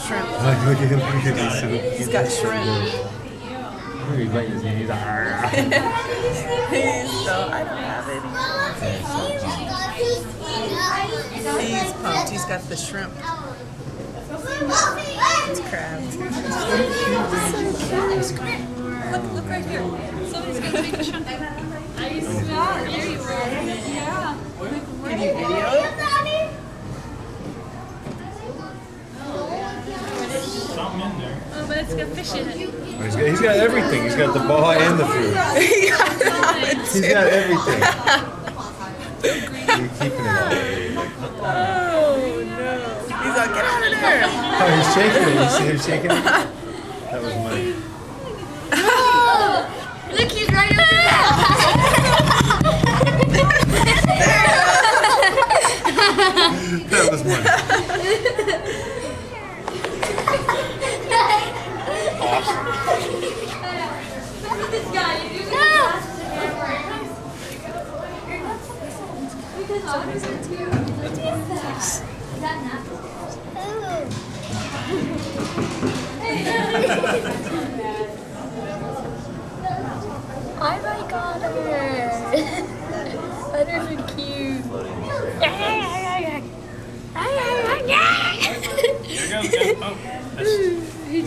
shrimp. Look at him. He's so cute. He's got shrimp. He's biting his hand. He's like, He's so, I don't have any. He's pumped. He's got the shrimp. It's crabs. Look right here. Somebody's gonna take a chunk of it. There you are. Yeah. Can you video it? Oh, but it's got fish in it. he's got everything. He's got the ball and the food. He's got everything. You're keeping it all. Oh no. He's like, get out of there. Oh, he's shaking it. You see him shaking it? That was mine. Look, he's right over there. That was mine. Awesome. This guy, you do I like otters. Otters are cute. Here goes. Oh, that's